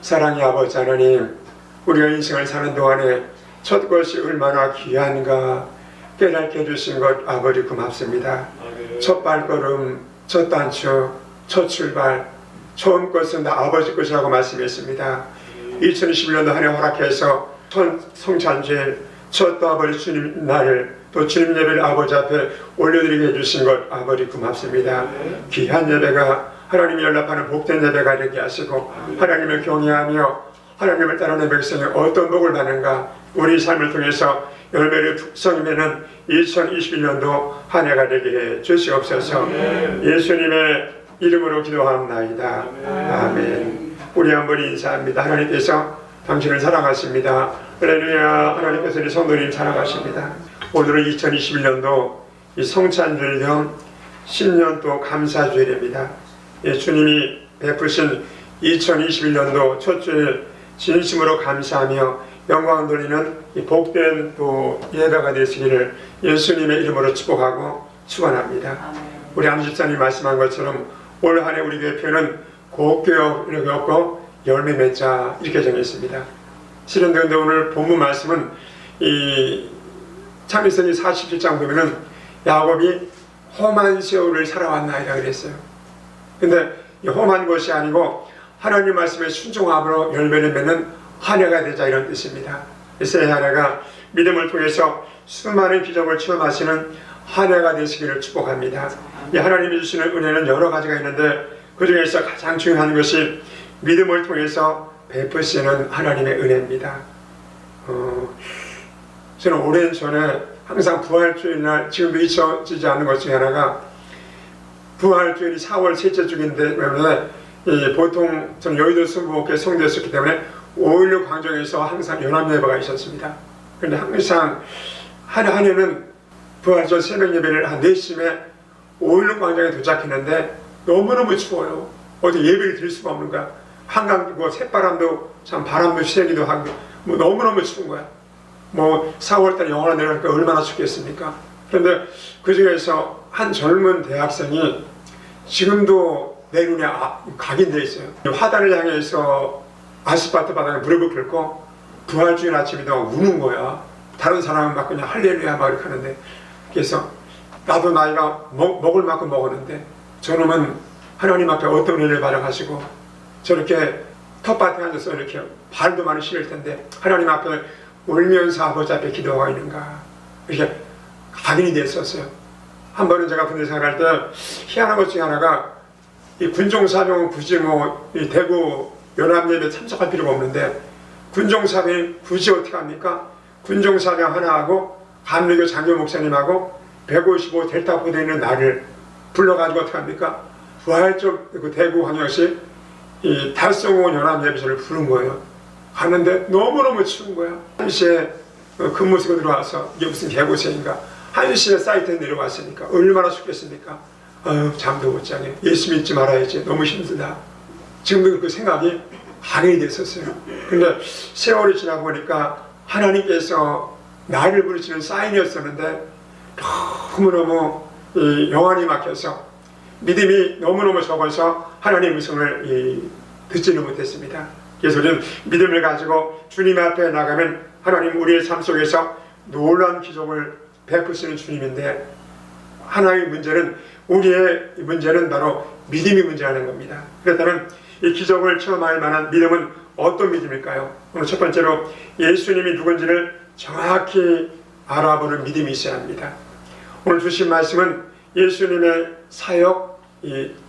사랑의 아버지 하나님, 우리가 인생을 사는 동안에 첫 것이 얼마나 귀한가 깨닫게 해주신 것 아버지 고맙습니다. 첫 발걸음, 첫 단추, 첫 출발, 처음 것은 다 아버지 것이라고 말씀했습니다. 2021년도 한 해 허락해서 첫 성찬주일, 첫 아버지 주님 날을 또 주님 예배를 아버지 앞에 올려드리게 해주신 것 아버지 고맙습니다. 귀한 예배가 하나님이 연락하는 복된 예배가 되게 하시고 하나님을 경외하며 하나님을 따르는 백성이 어떤 복을 받는가 우리 삶을 통해서 열매를 풍성이면은 2021년도 한 해가 되게 해 주시옵소서. 예수님의 이름으로 기도합나이다. 아멘. 우리 한번 인사합니다. 하나님께서 당신을 사랑하십니다. 할렐루야. 하나님께서 우리 성도님 사랑하십니다. 오늘은 2021년도 이 성찬주일 겸 신년도 감사주일입니다. 주님이 베푸신 2021년도 첫 주일 진심으로 감사하며 영광 돌리는 이 복된 또 예배가 되시기를 예수님의 이름으로 축복하고 축원합니다. 우리 안집사님 말씀한 것처럼 올 한 해 우리 교회는 곱게 얻고 열매 맺자 이렇게 정했습니다. 실은 그런데 오늘 본문 말씀은 이 창세기 47장 보면은 야곱이 험한 세월을 살아왔나이다 그랬어요. 근데 이 험한 것이 아니고 하나님 말씀에 순종함으로 열매를 맺는 한 해가 되자 이런 뜻입니다. 새해 한 해가 믿음을 통해서 수많은 기적을 체험하시는 한 해가 되시기를 축복합니다. 이 하나님이 주시는 은혜는 여러 가지가 있는데 그 중에서 가장 중요한 것이 믿음을 통해서 베푸시는 하나님의 은혜입니다. 저는 오랜 전에 항상 부활주일날 지금도 잊혀지지 않는 것 중에 하나가 부활주일이 4월 셋째 주인데 보통 저는 여의도 순복음교회 성도였기 때문에 5.16 광장에서 항상 연합예배가 있었습니다. 그런데 항상 한 해는 부활절 새벽 예배를 한 4시쯤에 5.16 광장에 도착했는데 너무너무 추워요. 어디 예배를 드릴 수가 없는 거야. 한강 새바람도 참 바람도 시내기도 하고 너무너무 추운 거야. 4월달에 영하로 내려가니까 얼마나 춥겠습니까? 그런데 그 중에서 한 젊은 대학생이 지금도 내 눈에 각인되어 있어요. 화단을 향해서 아스팔트 바닥에 무릎을 꿇고 부활주일 아침이다 우는 거야. 다른 사람은 막 그냥 할렐루야 막 이렇게 하는데, 그래서 나도 나이가 먹을 만큼 먹었는데 저놈은 하나님 앞에 어떤 은혜를 받아가시고 저렇게 텃밭에 앉아서 이렇게 발도 많이 실을 텐데 하나님 앞에 울면서 아버지 앞에 기도하고 있는가, 이렇게 각인이 됐었어요. 한 번은 제가 군대 생활할 때 희한한 것 중에 하나가 이 군종사병은 굳이 이 대구 연합예배 참석할 필요가 없는데 군종사병이 굳이 어떻게 합니까? 군종사병 하나하고 감리교 장교 목사님하고 155 델타 부대에 있는 나를 불러가지고 어떻게 합니까? 부활절 그 대구 광역시 이 달성원 연합예배소를 부른 거예요. 갔는데 너무너무 추운 거야. 1시에 근무 쓰고 들어와서 이게 무슨 개고생인가. 1시에 사이트에 내려왔으니까 얼마나 춥겠습니까? 잠도 못 자게. 예수 믿지 말아야지. 너무 힘들다. 지금도 그 생각이 각인이 됐었어요. 근데 세월이 지나고 보니까 하나님께서 나를 부르시는 사인이었었는데 너무너무 영안이 막혀서 믿음이 너무너무 적어서 하나님의 음성을 듣지는 못했습니다. 그래서 우리는 믿음을 가지고 주님 앞에 나가면 하나님 우리의 삶 속에서 놀라운 기적을 베푸시는 주님인데, 하나의 문제는 우리의 문제는 바로 믿음이 문제라는 겁니다. 그렇다면 이 기적을 체험할 만한 믿음은 어떤 믿음일까요? 오늘 첫 번째로 예수님이 누군지를 정확히 알아보는 믿음이 있어야 합니다. 오늘 주신 말씀은 예수님의 사역,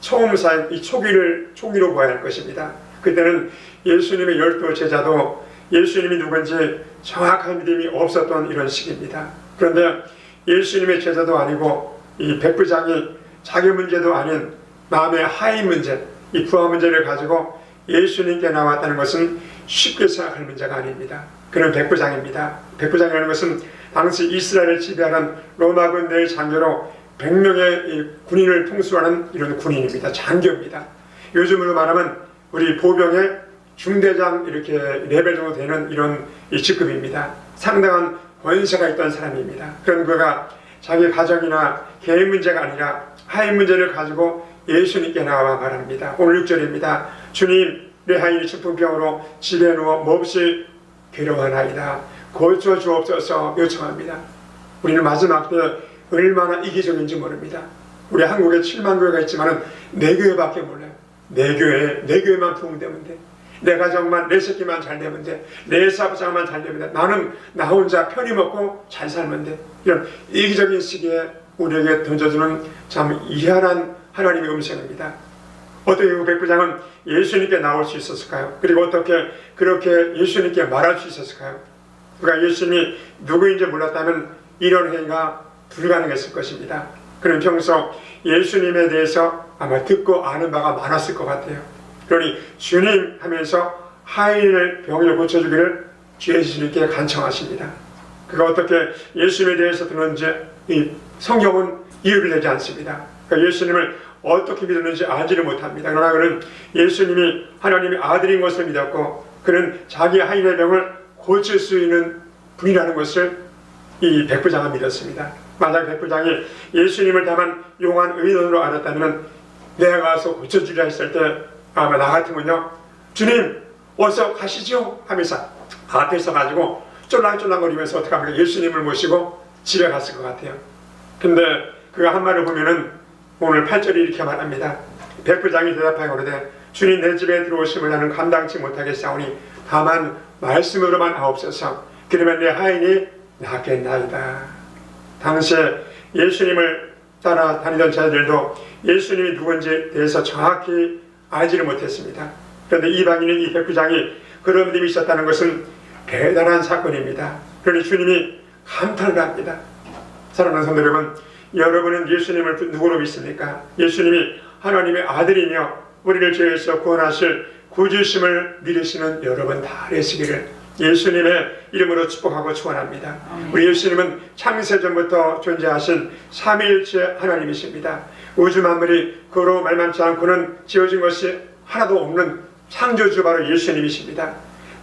처음 사역, 초기로 보아야 할 것입니다. 그때는 예수님의 12 제자도 예수님이 누군지 정확한 믿음이 없었던 이런 시기입니다. 그런데 예수님의 제자도 아니고 이 백부장이 자기 문제도 아닌 남의 하위 문제, 이 부하 문제를 가지고 예수님께 나왔다는 것은 쉽게 생각할 문제가 아닙니다. 그는 백부장입니다. 백부장이라는 것은 당시 이스라엘을 지배하는 로마 군대의 장교로 100명의 군인을 통수하는 이런 군인입니다. 장교입니다. 요즘으로 말하면 우리 보병의 중대장 이렇게 레벨 정도 되는 이런 직급입니다. 상당한 권세가 있던 사람입니다. 그런 그가 자기 가정이나 개인 문제가 아니라 하위 문제를 가지고 예수님께 나와 말합니다. 오늘 6절입니다. 주님, 내 하인이 중풍병으로 집에 누워 몹시 괴로워하나이다. 고쳐주옵소서 요청합니다. 우리는 마지막 때 얼마나 이기적인지 모릅니다. 우리 한국에 7만 교회가 있지만 4교회밖에 몰라요. 4교회만 부흥되면 돼. 내 가정만, 내 새끼만 잘 되면 돼. 내 사업장만 잘 되면 돼. 나는 나 혼자 편히 먹고 잘 살면 돼. 이런 이기적인 시기에 우리에게 던져주는 참 희한한 하나님의 음성입니다. 어떻게 그 백부장은 예수님께 나올 수 있었을까요? 그리고 어떻게 그렇게 예수님께 말할 수 있었을까요? 그가 예수님이 누구인지 몰랐다면 이런 행위가 불가능했을 것입니다. 그는 평소 예수님에 대해서 아마 듣고 아는 바가 많았을 것 같아요. 그러니 주님 하면서 하인을 병을 고쳐주기를 주 예수님께 간청하십니다. 그가 어떻게 예수님에 대해서 듣는지 이 성경은 이유를 내지 않습니다. 그러니까 예수님을 어떻게 믿었는지 알지를 못합니다. 그러나 그는 예수님이 하나님의 아들인 것을 믿었고 그는 자기 하인의 병을 고칠 수 있는 분이라는 것을 이 백부장은 믿었습니다. 만약 백부장이 예수님을 다만 용한 의논으로 알았다면 내가 가서 고쳐주려 했을 때 아마 나 같으면요, 주님 어서 가시죠 하면서 앞에 서가지고 쫄랑쫄랑거리면서 어떻게 합니까? 예수님을 모시고 집에 갔을 것 같아요. 근데 그가 한 말을 보면은 오늘 8절이 이렇게 말합니다. 백부장이 대답하여 그러되 주님 내 집에 들어오심을 나는 감당치 못하겠사오니 다만 말씀으로만 하옵소서. 그러면 내 하인이 낫겠나이다. 당시에 예수님을 따라다니던 자들도 예수님이 누군지에 대해서 정확히 알지를 못했습니다. 그런데 이방인인 이 백부장이 그런 믿음이 있었다는 것은 대단한 사건입니다. 그러니 주님이 감탄을 합니다. 사랑하는 성도 여러분, 여러분은 예수님을 누구로 믿습니까? 예수님이 하나님의 아들이며 우리를 죄에서 구원하실 구주심을 믿으시는 여러분 다 되시기를 예수님의 이름으로 축복하고 축원합니다. 우리 예수님은 창세전부터 존재하신 삼위일체 하나님이십니다. 우주 만물이 그로 말만치 않고는 지어진 것이 하나도 없는 창조주 바로 예수님이십니다.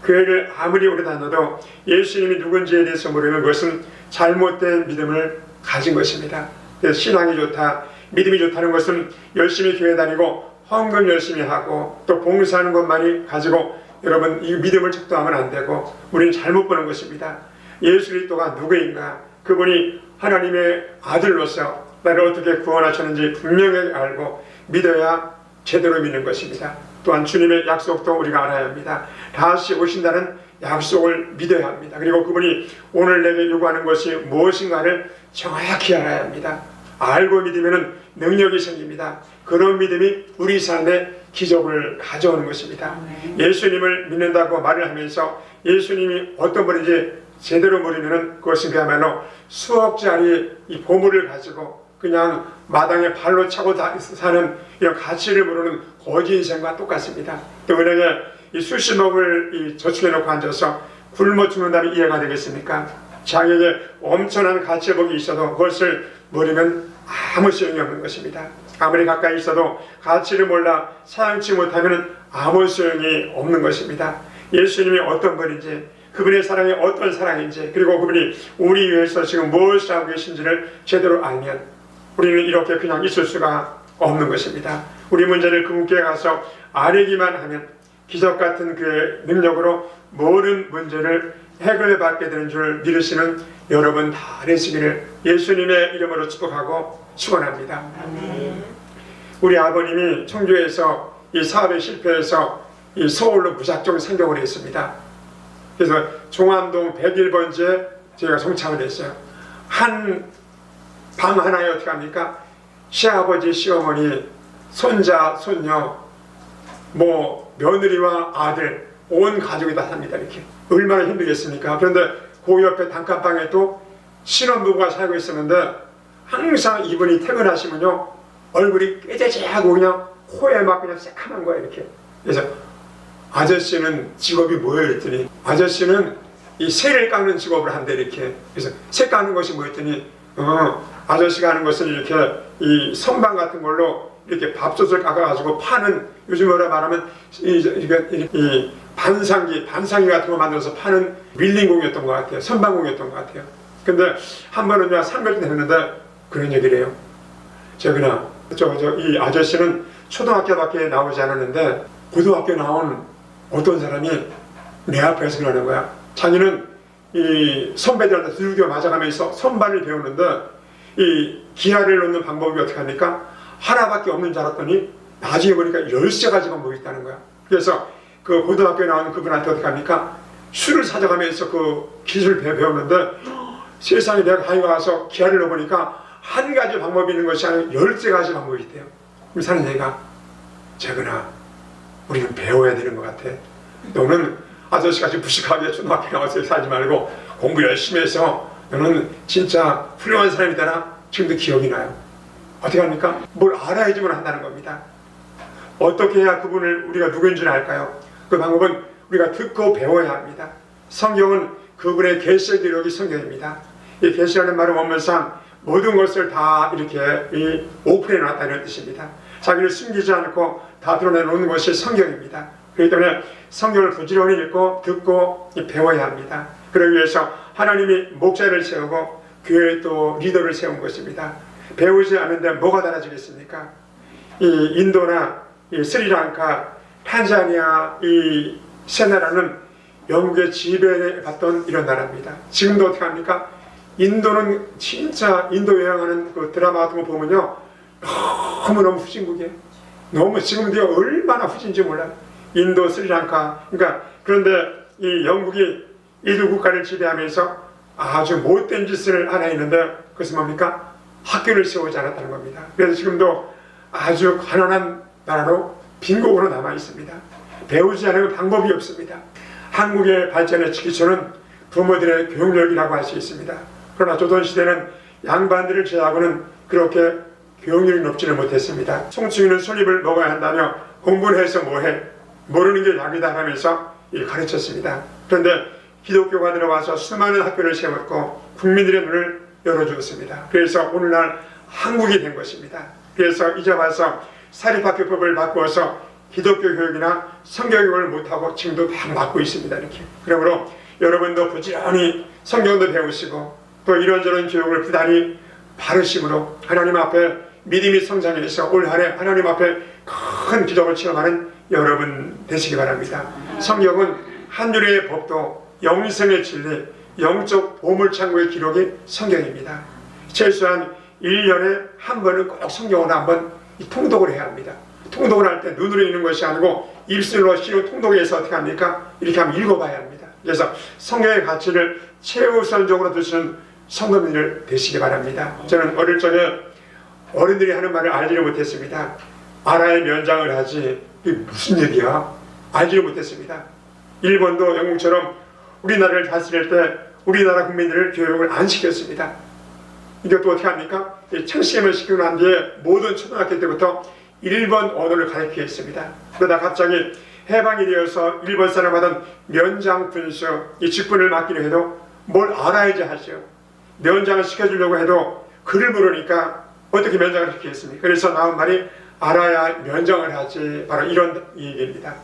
그 애를 아무리 오래 다녀도 예수님이 누군지에 대해서 모르면 그것은 잘못된 믿음을 가진 것입니다. 그래서 신앙이 좋다, 믿음이 좋다는 것은 열심히 교회 다니고 헌금 열심히 하고 또 봉사하는 것만이 가지고 여러분 이 믿음을 척도하면 안 되고 우리는 잘못 보는 것입니다. 예수 그리스도가 누구인가? 그분이 하나님의 아들로서 나를 어떻게 구원하셨는지 분명히 알고 믿어야 제대로 믿는 것입니다. 또한 주님의 약속도 우리가 알아야 합니다. 다시 오신다는 약속을 믿어야 합니다. 그리고 그분이 오늘 내게 요구하는 것이 무엇인가를 정확히 알아야 합니다. 알고 믿으면 능력이 생깁니다. 그런 믿음이 우리 삶에 기적을 가져오는 것입니다. 예수님을 믿는다고 말을 하면서 예수님이 어떤 분인지 제대로 모르면 그것은 그야말로 수억짜리 이 보물을 가지고 그냥 마당에 발로 차고 사는 이런 가치를 모르는 거지 인생과 똑같습니다. 또 은행에 이 수십억을 이 저축해 놓고 앉아서 굶어 죽는다면 이해가 되겠습니까? 자기에게 엄청난 가치복이 있어도 그것을 모르면 아무 소용이 없는 것입니다. 아무리 가까이 있어도 가치를 몰라 사용치 못하면 아무 소용이 없는 것입니다. 예수님이 어떤 분인지, 그분의 사랑이 어떤 사랑인지, 그리고 그분이 우리 위해서 지금 무엇을 하고 계신지를 제대로 알면 우리는 이렇게 그냥 있을 수가 없는 것입니다. 우리 문제를 그분께 가서 아뢰기만 하면 기적 같은 그의 능력으로 모든 문제를 해결받게 되는 줄 믿으시는 여러분 다 되시기를 예수님의 이름으로 축복하고 축원합니다. 우리 아버님이 청주에서 이 사업에 실패해서 이 서울로 무작정 상경을 했습니다. 그래서 종암동 101번지에 저희가 송착을 했어요. 한 방 하나에 어떻게 합니까? 시아버지, 시어머니, 손자, 손녀, 뭐 며느리와 아들 온 가족이 다 삽니다. 이렇게 얼마나 힘들겠습니까? 그런데 그 옆에 단칸방에 또 신혼부부가 살고 있었는데 항상 이분이 퇴근하시면요 얼굴이 꾀재재하고 그냥 코에 막 그냥 새카만 거야 이렇게. 그래서 아저씨는 직업이 뭐예요? 했더니 아저씨는 이 새를 깎는 직업을 한대 이렇게. 그래서 새 깎는 것이 뭐였더니 아저씨가 하는 것은 이렇게 이 선반 같은 걸로 이렇게 밥솥을 깎아가지고 파는, 요즘 뭐라 말하면 이 반상기 같은 거 만들어서 파는 밀링공이었던 것 같아요. 선반공이었던 것 같아요. 근데 한 번은 내가 상별도 했는데 그런 얘기를 해요. 이 아저씨는 초등학교밖에 나오지 않았는데 고등학교 나온 어떤 사람이 내 앞에서 그러는 거야. 자기는 이 선배들한테 두들겨 맞아가면서 선반을 배우는데 이 기하를 놓는 방법이 어떻게 합니까? 하나밖에 없는 줄 알았더니 나중에 보니까 13가지 방법이 있다는 거야. 그래서 그 고등학교에 나온 그분한테 어떻게 합니까? 술을 사져가면서 그 기술 배우는데 세상에 내가 가히 와서 기하를 넣어보니까 한 가지 방법이 있는 것이 아니라 13가지 방법이 있대요. 그럼 사는 얘가 재근아, 우리는 배워야 되는 것 같아. 너는 아저씨같이 무식하게 초등학교 나와서 살지 말고 공부 열심히 해서 너는 진짜 훌륭한 사람이다. 지금도 기억이 나요. 어떻게 합니까? 뭘 알아야지만 한다는 겁니다. 어떻게 해야 그분을 우리가 누구인지 알까요? 그 방법은 우리가 듣고 배워야 합니다. 성경은 그분의 계시의 기록이 성경입니다. 이 계시라는 말은 원문상 모든 것을 다 이렇게 오픈해 놨다는 뜻입니다. 자기를 숨기지 않고 다 드러내놓는 것이 성경입니다. 그렇기 때문에 성경을 부지런히 읽고 듣고 배워야 합니다. 그러기 위해서 하나님이 목자를 세우고 교회에 또 리더를 세운 것입니다. 배우지 않는데 뭐가 달라지겠습니까? 이 인도나 이 스리랑카, 탄자니아, 이 세 나라는 영국의 지배받던 이런 나라입니다. 지금도 어떻게 합니까? 인도는 진짜 인도 여행하는 그 드라마 같은 거 보면요, 너무너무 후진국이에요. 너무 지금 네가 얼마나 후진지 몰라요. 인도, 스리랑카. 그러니까 그런데 이 영국이 이두 국가를 지배하면서 아주 못된 짓을 하나 했는데 그것은 뭡니까? 학교를 세우지 않았다는 겁니다. 그래서 지금도 아주 가난한 나라로 빈국으로 남아 있습니다. 배우지 않으면 방법이 없습니다. 한국의 발전의 기초는 부모들의 교육력이라고 할 수 있습니다. 그러나 조선시대는 양반들을 제하고는 그렇게 교육력이 높지는 못했습니다. 송충이는 솔잎을 먹어야 한다며 공부를 해서 뭐해? 모르는 게 약이다 하면서 가르쳤습니다. 그런데 기독교가 들어와서 수많은 학교를 세웠고 국민들의 눈을 열어주었습니다. 그래서 오늘날 한국이 된 것입니다. 그래서 이제 와서 사립학교법을 바꾸어서 기독교 교육이나 성경교육을 못하고 지금도 막 맡고 있습니다. 이렇게. 그러므로 여러분도 부지런히 성경도 배우시고 또 이런저런 교육을 부단히 바르심으로 하나님 앞에 믿음이 성장해서 올 한 해 하나님 앞에 큰 기적을 체험하는 여러분 되시기 바랍니다. 성경은 한율의 법도 영생의 진리, 영적 보물창고의 기록이 성경입니다. 최소한 1년에 한 번은 꼭 성경을 한번 통독을 해야 합니다. 통독을 할 때 눈으로 읽는 것이 아니고 입술로 시로 통독해서 어떻게 합니까? 이렇게 한번 읽어봐야 합니다. 그래서 성경의 가치를 최우선적으로 두시는 성도님들 되시기 바랍니다. 저는 어릴 적에 어른들이 하는 말을 알지를 못했습니다. 알아야 면장을 하지. 이게 무슨 얘기야? 알지를 못했습니다. 일본도 영국처럼 우리나라를 다스릴 때 우리나라 국민들을 교육을 안 시켰습니다. 이것도 어떻게 합니까? 청시험을 시키고 난 뒤에 모든 초등학교 때부터 일본 언어를 가르치게 했습니다. 그러다 갑자기 해방이 되어서 일본 사람 하던 면장 분수, 이 직분을 맡기려 해도 뭘 알아야지 하죠. 면장을 시켜주려고 해도 글을 모르니까 어떻게 면장을 시키겠습니까? 그래서 나온 말이 알아야 면장을 하지. 바로 이런 얘기입니다.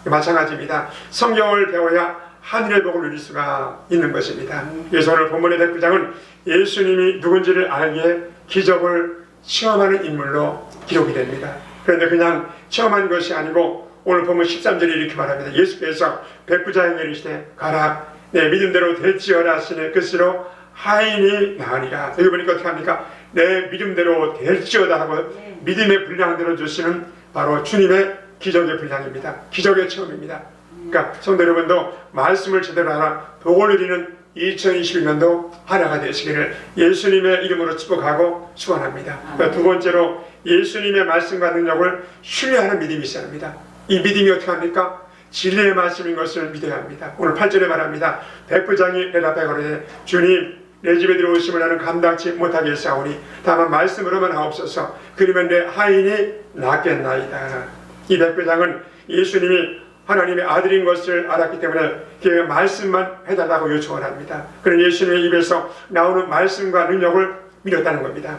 마찬가지입니다. 성경을 배워야 하늘의 복을 누릴 수가 있는 것입니다. 그래서 오늘 본문의 109장은 예수님이 누군지를 알기에 기적을 체험하는 인물로 기록이 됩니다. 그런데 그냥 체험한 것이 아니고 오늘 보면 13절에 이렇게 말합니다. 예수께서 백부장에게 이르시되 가라 내 믿음대로 될지어라 하시니 그시로 하인이 나으니라. 여기 보니까 어떻게 합니까? 내 믿음대로 될지어다 하고 믿음의 분량대로 주시는 바로 주님의 기적의 분량입니다. 기적의 체험입니다. 그러니까 성도 여러분도 말씀을 제대로 알아 복을 누리는 2021년도 하나가 되시기를 예수님의 이름으로 축복하고 축원합니다. 그러니까 두 번째로 예수님의 말씀과 능력을 신뢰하는 믿음이 있어야 합니다. 이 믿음이 어떻게 합니까? 진리의 말씀인 것을 믿어야 합니다. 오늘 8절에 말합니다. 백부장이 대답해 가로되 주님 내 집에 들어오심을 나는 감당치 못하겠사오니 다만 말씀으로만 하옵소서. 그러면 내 하인이 낫겠나이다. 이 백부장은 예수님이 하나님의 아들인 것을 알았기 때문에 그 말씀만 해달라고 요청을 합니다. 그런 예수님의 입에서 나오는 말씀과 능력을 믿었다는 겁니다.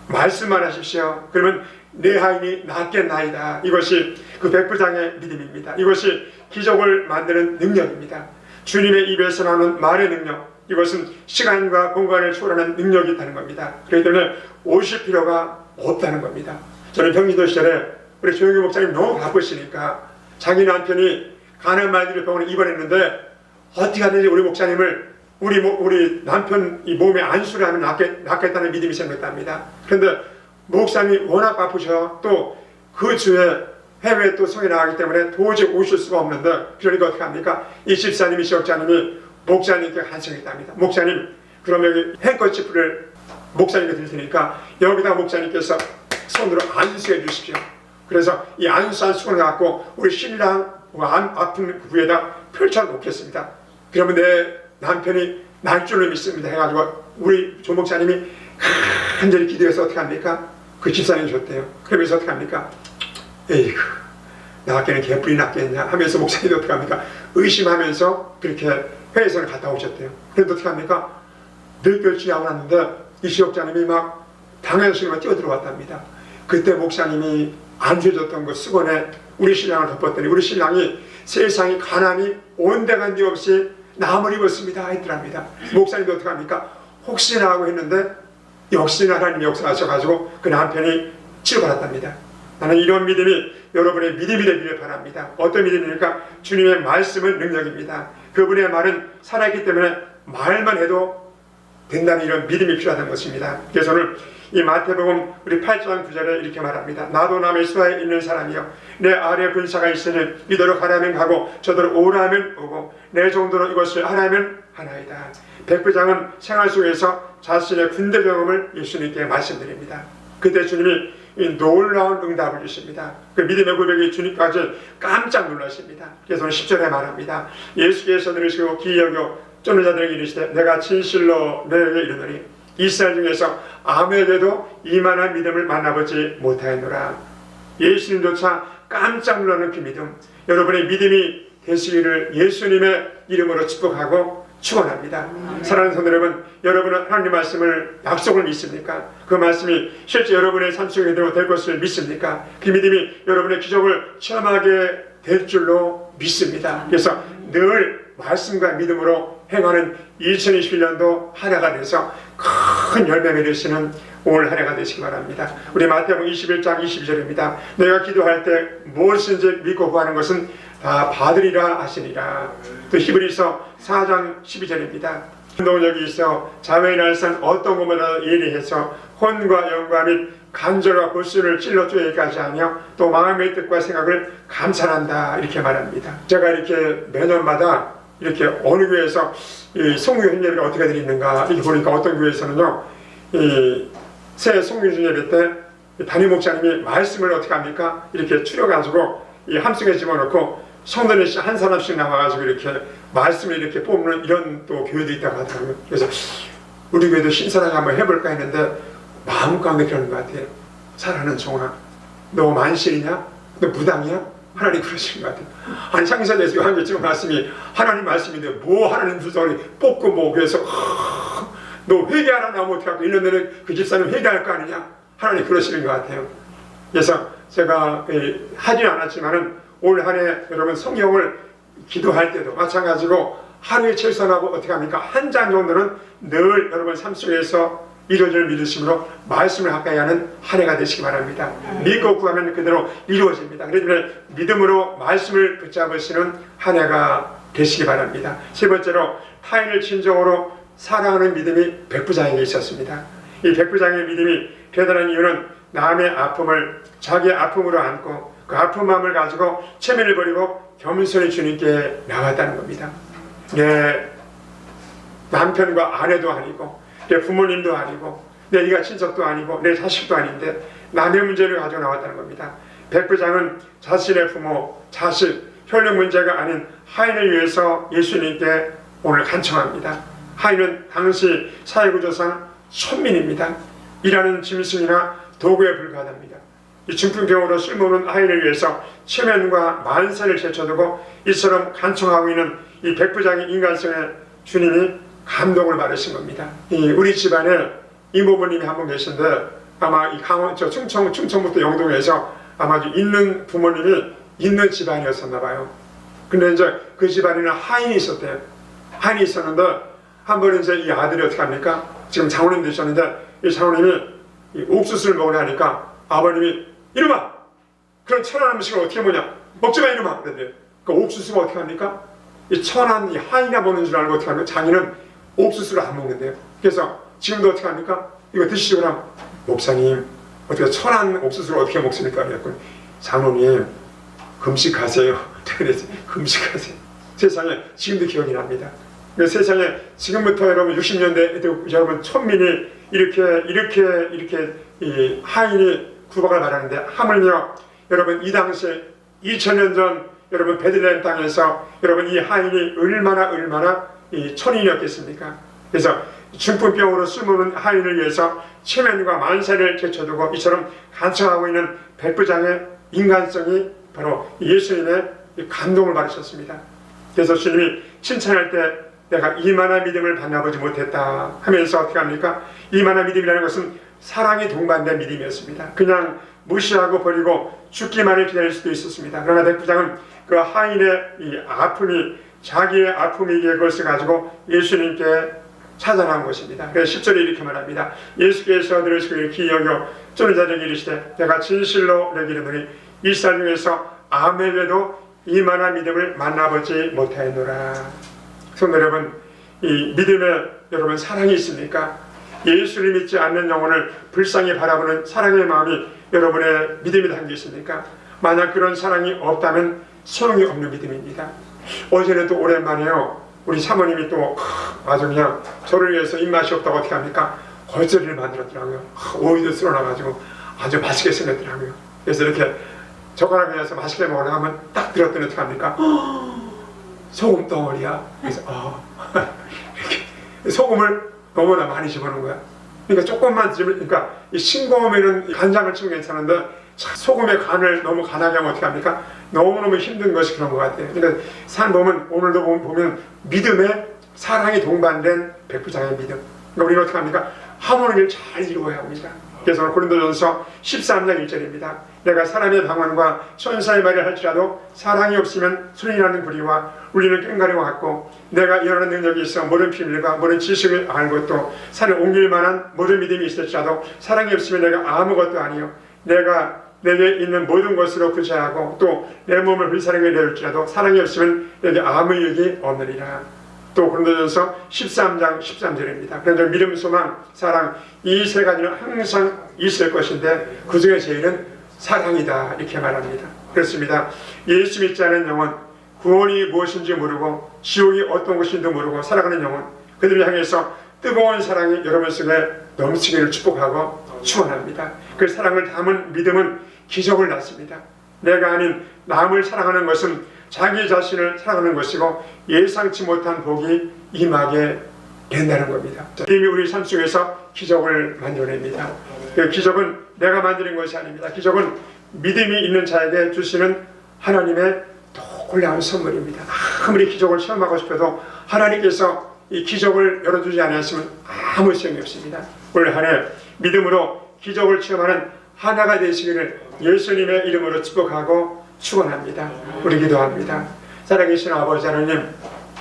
말씀만 하십시오. 그러면 내 하인이 낫겠나이다. 이것이 그 백부장의 믿음입니다. 이것이 기적을 만드는 능력입니다. 주님의 입에서 나오는 말의 능력, 이것은 시간과 공간을 초월하는 능력이 있다는 겁니다. 그렇기 때문에 오실 필요가 없다는 겁니다. 저는 경기도 시절에 우리 조영규 목사님 너무 바쁘시니까 자기 남편이 가는 말들이 병원에 입원했는데 어떻게 하든지 우리 목사님을 우리 남편 이 몸에 안수를 하면 낫겠다는 믿음이 생겼답니다. 그런데 목사님이 워낙 아프셔. 또 그 주에 해외에 또 성이 나가기 때문에 도저히 오실 수가 없는데 그러니까 어떻게 합니까? 이 집사님이 지역자님이 목사님께 간청했답니다. 목사님 그러면 여기 행커치프를 목사님께 드릴 테니까 여기다 목사님께서 손으로 안수해 주십시오. 그래서 이 안수한 수건을 갖고 우리 신랑 아픈 부위에다 펼쳐 놓겠습니다. 그러면 내 남편이 날 줄로 믿습니다 해가지고 우리 조 목사님이 간절히 기도해서 어떻게 합니까? 그 집사님 줬대요. 그러면서 어떻게 합니까? 에이구 나한테는 개뿔이 낫겠냐 하면서 목사님이 어떻게 합니까? 의심하면서 그렇게 회의선을 갔다 오셨대요. 그런데 어떻게 합니까? 늘 결심하고 났는데 이 지역자님이 막 방향식으로 뛰어들어왔답니다. 그때 목사님이 안수해줬던 그 수건에 우리 신랑을 덮었더니 우리 신랑이 세상이 가난이 온데간데 없이 남을 입었습니다 했더랍니다. 목사님도 어떻게 합니까? 혹시나 하고 했는데 역시나 하나님이 역사하셔가지고 그 남편이 치료받았답니다. 나는 이런 믿음이 여러분의 믿음이 되기를 바랍니다. 어떤 믿음입니까? 주님의 말씀은 능력입니다. 그분의 말은 살아있기 때문에 말만 해도 된다는 이런 믿음이 필요하다는 것입니다. 그래서 오늘 이 마태복음 우리 8장 9절에 이렇게 말합니다. 나도 남의 수하에 있는 사람이요 내 아래 군사가 있으니 이대로 가라면 가고 저대로 오라면 오고 내 정도로 이것을 하라면 하나이다. 백부장은 생활 속에서 자신의 군대 경험을 예수님께 말씀드립니다. 그때 주님이 이 놀라운 응답을 주십니다. 그 믿음의 고백이 주님까지 깜짝 놀라십니다. 그래서 오늘 10절에 말합니다. 예수께서 들으시고 귀히 여겨 쫓는 자들에게 이르시되 내가 진실로 너에게 이르노니 이스라엘 중에서 아무에게도 이만한 믿음을 만나보지 못하였노라. 예수님조차 깜짝 놀라는 그 믿음, 여러분의 믿음이 되시기를 예수님의 이름으로 축복하고 축원합니다. 사랑하는 성도 여러분, 여러분은 하나님 말씀을 약속을 믿습니까? 그 말씀이 실제 여러분의 삶 속에 될 것을 믿습니까? 그 믿음이 여러분의 기적을 체험하게 될 줄로 믿습니다. 그래서 늘 말씀과 믿음으로 행하는 2021년도 한 해가 돼서 큰 열매 맺으시는 올 한 해가 되시기 바랍니다. 우리 마태복음 21장 22절입니다. 내가 기도할 때 무엇인지 믿고 구하는 것은 다 받으리라 하시니라. 또 히브리서 4장 12절입니다. 운동력이 있어 자매의 날선 어떤 것보다 예리해서 혼과 영과 및 간절과 골수를 찔러 쪼개기까지 하며 또 마음의 뜻과 생각을 감찰한다 이렇게 말합니다. 제가 이렇게 매년마다 이렇게 어느 교회에서 이 송유행 예배를 어떻게 드리는가 이렇게 보니까 어떤 교회에서는요 이 새 송유행 예배 때 담임 목사님이 말씀을 어떻게 합니까? 이렇게 추려가지고 이 함성에 집어넣고 성도님 한 사람씩 나와가지고 이렇게 말씀을 이렇게 뽑는 이런 또 교회도 있다고 하더라고요. 그래서 우리 교회도 신선하게 한번 해볼까 했는데 마음 가운데 그러는 것 같아요. 사랑하는 종아, 너 만실이냐? 너 무당이야? 하나님 그러시는 것 같아요. 아니 창세기에서 요한계 지금 말씀이 하나님 말씀인데 뭐 하나님 주소리 뽑고 뭐 그래서 너 회개하라 나오면 어떻게 하고 1년 내내 그 집사님 회개할 거 아니냐? 하나님 그러시는 것 같아요. 그래서 제가 하진 않았지만은 올 한 해 여러분 성경을 기도할 때도 마찬가지로 하루에 최소한하고 어떻게 합니까? 한 장 정도는 늘 여러분 삶 속에서 이루어질 믿으심으로 말씀을 가까이 하는 한 해가 되시기 바랍니다. 믿고 구하면 그대로 이루어집니다. 그래서 믿음으로 말씀을 붙잡으시는 한 해가 되시기 바랍니다. 세 번째로 타인을 진정으로 사랑하는 믿음이 백부장에게 있었습니다. 이 백부장의 믿음이 대단한 이유는 남의 아픔을 자기의 아픔으로 안고 그 아픈 마음을 가지고 체면을 버리고 겸손히 주님께 나왔다는 겁니다. 내 남편과 아내도 아니고 내 부모님도 아니고 내 이가 친척도 아니고 내 자식도 아닌데 남의 문제를 가지고 나왔다는 겁니다. 백부장은 자신의 부모, 자식, 혈육 문제가 아닌 하인을 위해서 예수님께 오늘 간청합니다. 하인은 당시 사회구조상 천민입니다. 일하는 짐승이나 도구에 불과합니다. 이 중풍병으로 쓸모없는 하인을 위해서 체면과 만세를 제쳐두고 이처럼 간청하고 있는 이 백부장의 인간성에 주님이 감동을 받으신 겁니다. 우리 집안에 이모부님이 한 분 계신데 아마 이 충청부터 영동에서 아마 있는 부모님이 있는 집안이었었나 봐요. 근데 이제 그 집안에는 하인이 있었대요. 하인이 있었는데 한 번 이제 이 아들이 어떻게 합니까? 지금 장모님 되셨는데 이 장모님이 이 옥수수를 먹으려 하니까 아버님이 이놈아! 그런 천한 음식을 어떻게 먹냐? 먹지 마 이놈아! 그런데 그 옥수수가 어떻게 합니까? 이 천한 이 하인이나 먹는 줄 알고 어떻게 합니까? 자기는 옥수수를 안 먹는데요. 그래서 지금도 어떻게 합니까? 이거 드시고 그럼 목사님 어떻게 천한 옥수수를 어떻게 먹습니까? 그랬더니 장로님 금식하세요. 금식하세요. 세상에 지금도 기억이 납니다. 세상에 지금부터 여러분 60년대 여러분 천민이 이렇게 이 하인이 구박을 받았는데 하물며 여러분 이 당시에 2000년 전 여러분 베들레헴 땅에서 여러분 이 하인이 얼마나 이 천인이었겠습니까? 그래서 중풍병으로 숨어는 하인을 위해서 체면과 만세를 제쳐두고 이처럼 간청하고 있는 백부장의 인간성이 바로 예수님의 감동을 받으셨습니다. 그래서 주님이 칭찬할 때 내가 이만한 믿음을 만나보지 못했다 하면서 어떻게 합니까? 이만한 믿음이라는 것은 사랑이 동반된 믿음이었습니다. 그냥 무시하고 버리고 죽기만을 기다릴 수도 있었습니다. 그러나 백부장은 그 하인의 이 아픔이 자기의 아픔이기에 그것을 가지고 예수님께 찾아난 것입니다. 그래서 10절에 이렇게 말합니다. 예수께서 들으시기를 귀히 여겨 쫓는 자들에게 이르시되 내가 진실로 내게 이르노니 이스라엘 중에서 아무에게도 이만한 믿음을 만나보지 못하였노라. 성도 여러분, 이 믿음에 여러분 사랑이 있습니까? 예수를 믿지 않는 영혼을 불쌍히 바라보는 사랑의 마음이 여러분의 믿음이 담겨 있습니까? 만약 그런 사랑이 없다면 소용이 없는 믿음입니다. 어제는 또 오랜만에요. 우리 사모님이 또 아주 그냥 저를 위해서 입맛이 없다고 어떻게 합니까? 겉절이를 만들었더라고요. 오이도 쓸어놔가지고 아주 맛있게 생겼더라고요. 그래서 이렇게 젓가락에 해서 맛있게 먹으려고 하면 딱 들었더니 어떻게 합니까? 소금 덩어리야. 그래서 이렇게 소금을 너무나 많이 집어넣은 거야. 그러니까 조금만 그러니까 이 싱거우면은 간장을 치면 괜찮은데 소금의 간을 너무 간하게 하면 어떻게 합니까? 너무너무 힘든 것이 그런 것 같아요. 그러니까 산 보면 오늘도 보면 믿음에 사랑이 동반된 백부장의 믿음. 그러니까 우리는 어떻게 합니까? 하모니를 잘 이루어야 합니다. 그래서 고린도전서 13장 1절입니다. 내가 사람의 방언과 천사의 말을 할지라도 사랑이 없으면 소리나는 구리와 울리는 꽹과리와 같고 내가 일어나는 능력이 있어 모든 비밀과 모든 지식을 알고 또 산을 옮길 만한 모든 믿음이 있을지라도 사랑이 없으면 내가 아무것도 아니요 내가 내게 있는 모든 것으로 구제하고 또 내 몸을 불사르게 내올지라도 사랑이 없으면 내게 아무 유익이 없느니라. 또 고린도전서 13장 13절입니다. 그래서 믿음, 소망, 사랑 이 세 가지는 항상 있을 것인데 그 중에 제일은 사랑이다 이렇게 말합니다. 그렇습니다. 예수 믿지 않은 영혼, 구원이 무엇인지 모르고 지옥이 어떤 것인지도 모르고 살아가는 영혼, 그들을 향해서 뜨거운 사랑이 여러분 속에 넘치기를 축복하고 축원합니다. 그 사랑을 담은 믿음은 기적을 낳습니다. 내가 아닌 남을 사랑하는 것은 자기 자신을 사랑하는 것이고 예상치 못한 복이 임하게 된다는 겁니다. 이미 우리 삶 속에서 기적을 만들어냅니다. 그 기적은 내가 만드는 것이 아닙니다. 기적은 믿음이 있는 자에게 주시는 하나님의 놀라운 선물입니다. 아무리 기적을 체험하고 싶어도 하나님께서 이 기적을 열어주지 않았으면 아무 소용이 없습니다. 올 한 해 믿음으로 기적을 체험하는 하나가 되시기를 예수님의 이름으로 축복하고 축원합니다. 우리 기도합니다. 살아계신 아버지 하나님,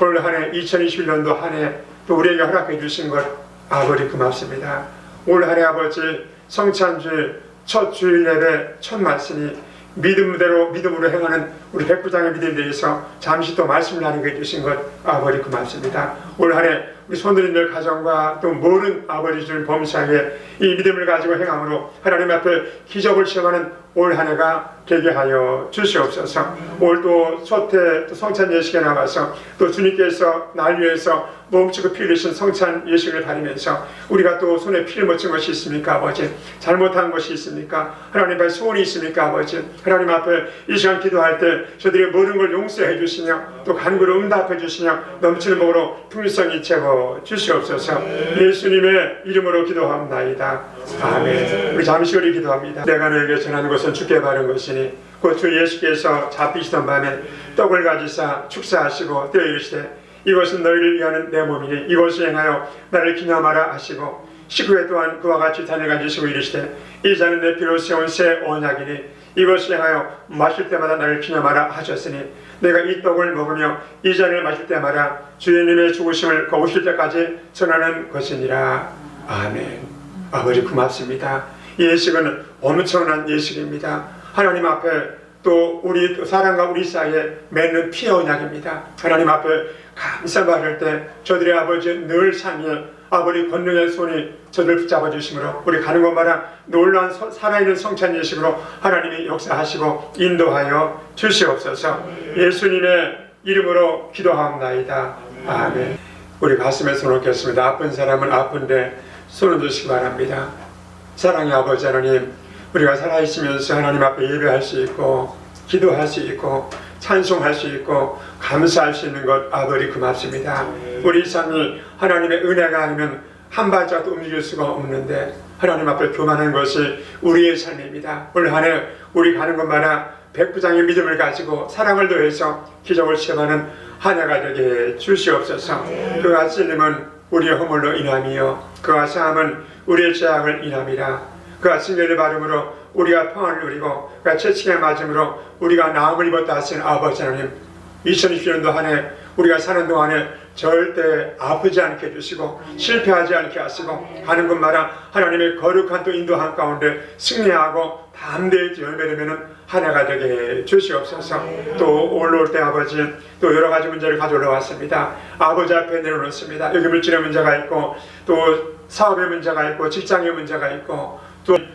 올 한 해 2021년도 한 해 또 우리에게 허락해 주신 것 아버지 고맙습니다. 올 한 해 아버지 성찬주일 첫 주일 예배 첫 말씀이 믿음으로 행하는 우리 백부장의 믿음에 대해서 잠시 또 말씀을 나누게 해주신 것 아버지 고맙습니다. 올 한 해 우리 손들이들 가정과 또 모든 아버지들 범사에 이 믿음을 가지고 행함으로 하나님 앞에 기적을 체험하는 올 한 해가 되게 하여 주시옵소서. 올 또 소태 또 성찬 예식에 나와서 또 주님께서 날 위해서 몸치고 피 흘리신 성찬 예식을 바리면서 우리가 또 손에 피를 묻힌 것이 있습니까 아버지? 잘못한 것이 있습니까? 하나님 앞에 소원이 있습니까 아버지? 하나님 앞에 이 시간 기도할 때 저들의 모든 걸 용서해 주시며 또 간구를 응답해 주시며 넘치는 복으로 풍성히 채워 주시옵소서. 예수님의 이름으로 기도합나이다. 아멘. 우리 잠시 우리 기도합니다. 내가 너에게 전하는 것은 주께 바른 것이니 곧 주 예수께서 잡히시던 밤에 떡을 가지사 축사하시고 떼어 이르시되 이것은 너희를 위하는 내 몸이니 이것을 행하여 나를 기념하라 하시고 식후에 또한 그와 같이 잔을 가지시고 이르시되 이 잔은 내 피로 세운 새 언약이니 이것을 행하여 마실 때마다 나를 기념하라 하셨으니 내가 이 떡을 먹으며 이 잔을 마실 때마다 주님의 죽으심을 거우실 때까지 전하는 것이니라. 아멘. 아버지 고맙습니다. 예식은 엄청난 예식입니다. 하나님 앞에 또 우리 사람과 우리 사이에 맺는 피의 언약입니다. 하나님 앞에 감사 받을 때 저들의 아버지 늘 삶에 아버지 권능의 손이 저들 붙잡아 주심으로 우리 가는 곳마다 놀라운 살아있는 성찬 예식으로 하나님이 역사하시고 인도하여 주시옵소서. 예수님의 이름으로 기도하옵나이다. 아멘. 우리 가슴에 손을 얹겠습니다. 아픈 사람은 아픈데 손을 드시기 바랍니다. 사랑의 아버지 하나님, 우리가 살아있으면서 하나님 앞에 예배할 수 있고 기도할 수 있고 찬송할 수 있고 감사할 수 있는 것 아버지 고맙습니다. 우리 삶이 하나님의 은혜가 아니면 한 발짝도 움직일 수가 없는데 하나님 앞에 교만한 것이 우리의 삶입니다. 올 한 해 우리 가는 곳마다 백부장의 믿음을 가지고 사랑을 더해서 기적을 체험하는 한 해가 되게 주시옵소서. 그가 찔림은 우리의 허물로 인함이요 그가 상함은 우리의 죄악을 인함이라. 그가 징계를 받음으로 우리가 평안을 누리고 그가 채찍에 맞음으로 우리가 나음을 입었다 하신 아버지 하나님, 2020년도 한 해 우리가 사는 동안에 절대 아프지 않게 해주시고 실패하지 않게 하시고 가는 곳마다 하나님의 거룩한 또 인도한 가운데 승리하고 담대히 열매되면 한 해가 되게 주시옵소서. 또 올라올 때 아버지 또 여러 가지 문제를 가져올라 왔습니다. 아버지 앞에 내려놓습니다. 여기 물질의 문제가 있고 또 사업의 문제가 있고 직장의 문제가 있고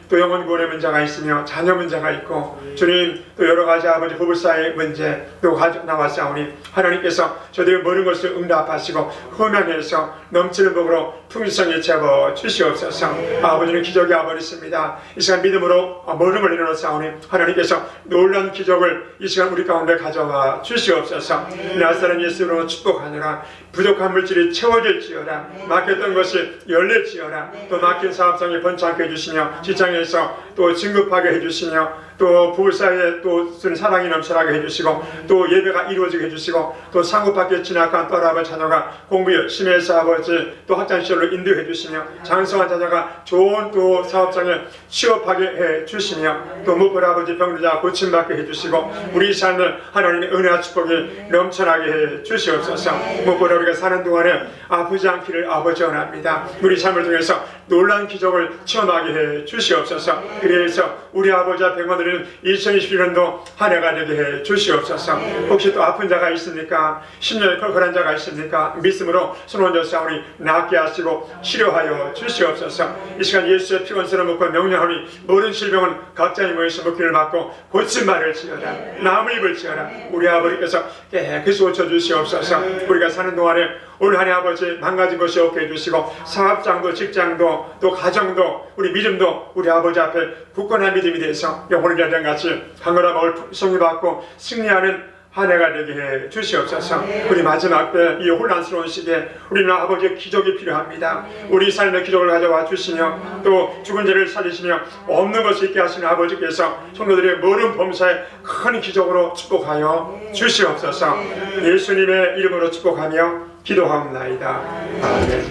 또 영혼 구원의 문제가 있으며 자녀 문제가 있고 주님 또 여러 가지 아버지 부부 사이의 문제 또 나왔사오니 하나님께서 저들의 모든 것을 응답하시고 흠양해서 넘치는 복으로 풍성히 채워 주시옵소서. 아버지는 기적이 와버렸습니다. 이 시간 믿음으로 모름을 일어났사오니 하나님께서 놀라운 기적을 이 시간 우리 가운데 가져와 주시옵소서. 나사렛 예수로 축복하느라 부족한 물질이 채워질지어다. 막혔던 것이 열릴지어다. 또 막힌 사업장이 번창하게 해주시며 직장에서 또 진급하게 해주시며 또 부부 사이에 또 사랑이 넘쳐나게 해주시고 또 예배가 이루어지게 해주시고 또 상급학교 진학한 또라버 자녀가 공부 열심히 해서 아버지 또 학창시절로 인도해 주시며 장성한 자녀가 좋은 또 사업장에 취업하게 해 주시며 또 무엇보다 아버지 병들자 고침받게 해주시고 우리 삶을 하나님의 은혜와 축복이 넘쳐나게 해 주시옵소서. 무엇보다 우리가 사는 동안에 아프지 않기를 아버지 원합니다. 우리 삶을 통해서 놀라운 기적을 체험하게 해 주시옵소서. 그래서 우리 아버지 앞에 오늘은 2021년도 한 해가 되게 해 주시옵소서. 혹시 또 아픈 자가 있습니까? 심령이 컬컬한 자가 있습니까? 믿음으로 손 얹어 싸우니 낫게 하시고 치료하여 주시옵소서. 이 시간 예수의 피건설을 먹고 명령하니 모든 질병은 각자의 모에서 먹기를 받고 고침받을 지어다. 나음을 입을지어다. 우리 아버지께서 깨끗이 고쳐주시옵소서. 우리가 사는 동안에 올 한 해 아버지 망가진 것이 없게 해주시고 사업장도 직장도 또 가정도 우리 믿음도 우리 아버지 앞에 굳건한 믿음이 돼서 영혼의 전쟁같이 강건한 마을 승리받고 승리하는 한 해가 되게 해 주시옵소서. 우리 마지막 때 이 혼란스러운 시기에 우리는 아버지의 기적이 필요합니다. 우리 삶의 기적을 가져와 주시며 또 죽은 자를 살리시며 없는 것을 있게 하시는 아버지께서 성도들의 모든 범사에 큰 기적으로 축복하여 주시옵소서. 예수님의 이름으로 축복하며 기도하옵나이다. 아멘.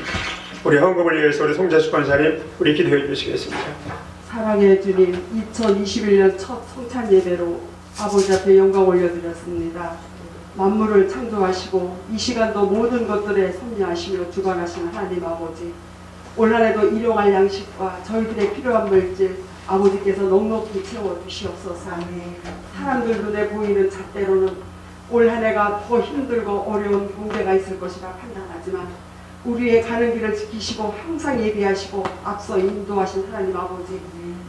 우리 헌금을 위해서 우리 송재수 권사님 우리 기도해 주시겠습니다. 사랑의 주님, 2021년 첫 성찬 예배로 아버지 앞에 영광 올려드렸습니다. 만물을 창조하시고 이 시간도 모든 것들에 섭리하시며 주관하시는 하나님 아버지, 올 한해도 일용할 양식과 저희들의 필요한 물질 아버지께서 넉넉히 채워주시옵소서. 사람들 눈에 보이는 잣대로는 올 한해가 더 힘들고 어려운 경제가 있을 것이라 판단하지만 우리의 가는 길을 지키시고 항상 예비하시고 앞서 인도하신 하나님 아버지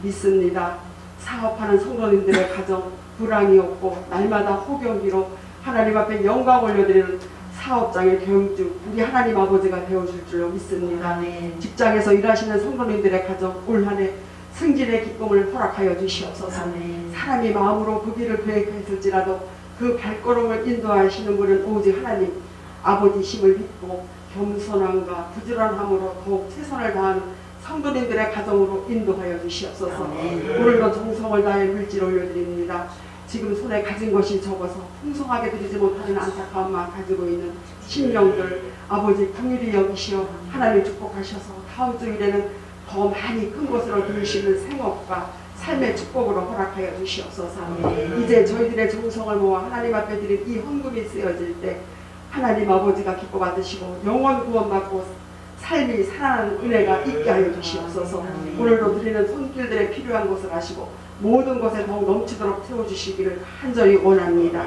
믿습니다. 사업하는 성도님들의 가정 불황이 없고 날마다 호경기로 하나님 앞에 영광 올려드리는 사업장의 경주 우리 하나님 아버지가 되어줄 줄로 믿습니다. 직장에서 일하시는 성도님들의 가정 올 한해 승진의 기쁨을 허락하여 주시옵소서. 사람이 마음으로 그 길을 계획했을지라도 그 발걸음을 인도하시는 분은 오직 하나님 아버지심을 믿고 겸손함과 부지런함으로 더욱 최선을 다하는 성도님들의 가정으로 인도하여 주시옵소서. 오늘도 정성을 다해 물질 올려드립니다. 지금 손에 가진 것이 적어서 풍성하게 드리지 못하는 안타까움만 가지고 있는 심령들 아버지 긍휼히 여기시어 하나님 축복하셔서 다음 주일에는 더 많이 큰 것으로 드릴 수 있는 생업과 삶의 축복으로 허락하여 주시옵소서. 이제 저희들의 정성을 모아 하나님 앞에 드린 이 헌금이 쓰여질 때 하나님 아버지가 기뻐 받으시고 영원 구원받고 삶이 살아나는 은혜가 있게 하여 주시옵소서. 오늘도 드리는 손길들의 필요한 것을 아시고 모든 것에 더욱 넘치도록 채워주시기를 간절히 원합니다.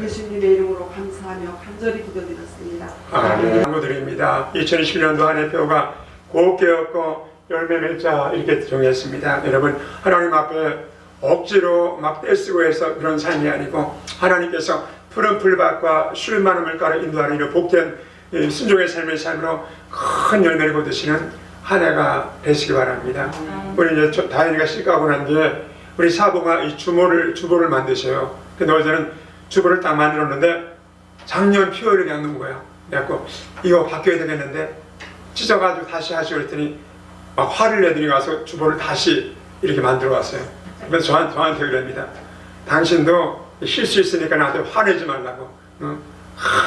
예수님의 이름으로 감사하며 간절히 기도드렸습니다. 아멘. 기도드립니다. 2021년도 한 해 표가 곱게 얻고 열매 맺자 이렇게 정했습니다. 여러분, 하나님 앞에 억지로 막 떼쓰고 해서 그런 삶이 아니고 하나님께서 푸른 풀밭과 쉴 많은 물가로 인도하는 이런 복된 순종의 삶의 삶으로 큰 열매를 거두시는 한 해가 되시기 바랍니다. 우리 이제 다현이가 시가하고 난 뒤에 우리 사부가 이 주보를 만드셔요. 근데 어제는 주보를 딱 만들었는데 작년 피오를 그냥 넣은 거예요. 그래갖고 이거 바뀌어야 되겠는데 찢어가지고 다시 하시고 그랬더니 막 화를 내더니 가서 주보를 다시 이렇게 만들어 왔어요. 그래서 저한테 그럽니다. 당신도 실수 있으니까 나한테 화내지 말라고.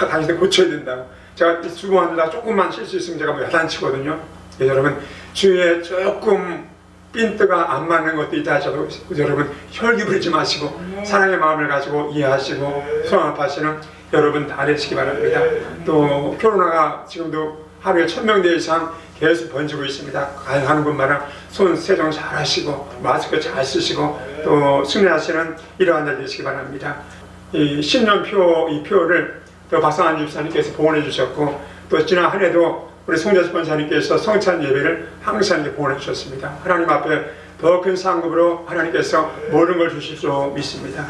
당신도 고쳐야 된다고. 제가 이 주보 만들다가 조금만 실수 있으면 제가 뭐 야단치거든요. 여러분, 주위에 조금 핀트가 안 맞는 것도 있다 하셔도 여러분 혈기 부리지 마시고 사랑의 마음을 가지고 이해하시고 소원합하시는 여러분 다 되시기 바랍니다. 또 코로나가 지금도 하루에 1000명대 이상 계속 번지고 있습니다. 가는 곳마다 손 세정 잘 하시고 마스크 잘 쓰시고 또 승리하시는 이러한 날 되시기 바랍니다. 이 신년표 이 표를 또 박상환 집사님께서 봉헌해 주셨고 또 지난 한 해도 우리 송재수 권사님께서 성찬 예배를 항상 봉헌해 주셨습니다. 하나님 앞에 더 큰 상급으로 하나님께서 모든 걸 주실 줄 믿습니다.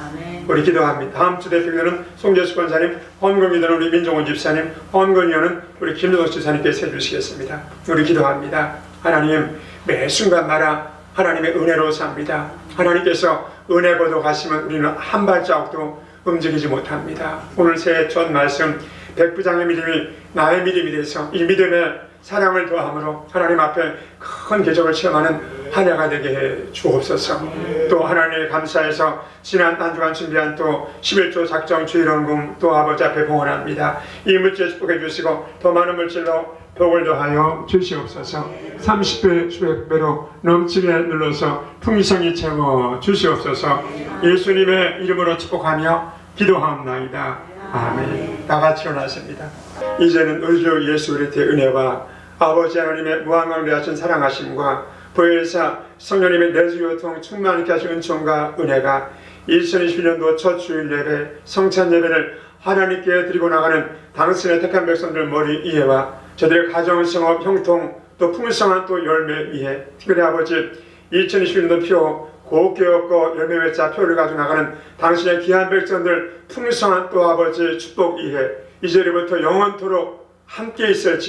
우리 기도합니다. 다음 주 대표는 송재수 권사님, 헌금위원은 우리 민종원 집사님, 헌금위원은 우리 김노덕 집사님께서 해주시겠습니다. 우리 기도합니다. 하나님, 매 순간마다 하나님의 은혜로 삽니다. 하나님께서 은혜 거둬가시면 우리는 한 발자국도 움직이지 못합니다. 오늘 새해 첫 말씀 백부장의 믿음이 나의 믿음이 돼서 이 믿음의 사랑을 더함으로 하나님 앞에 큰 기적을 체험하는 한 해가 되게 해 주옵소서. 또 하나님에 감사해서 지난 한 주간 준비한 또 11조 작정 주일원금 또 아버지 앞에 봉헌합니다. 이 물질 축복해 주시고 더 많은 물질로 복을 더하여 주시옵소서. 30배 수백 배로 넘치게 눌러서 풍성히 채워 주시옵소서. 예수님의 이름으로 축복하며 기도하옵나이다. 아멘. 다 같이 일어나십니다. 이제는 우리 주 예수 그리스도의 은혜와 아버지 하나님의 무한강대하신 사랑하심과 보혜사 성령님의 내주요통 충만케 하신 은총과 은혜가 2021년도 첫 주일 예배 성찬 예배를 하나님께 드리고 나가는 당신의 택한 백성들 머리 위에와 저들의 가정 성업 형통 또 풍성한 또 열매 위에 특별히 아버지 2021년도 표 곱게 얻고 열매 맺자 표를 가지고 나가는 당신의 귀한 백성들 풍성한 또 아버지 축복 위에 이제부터 영원토록 함께 있을지어다.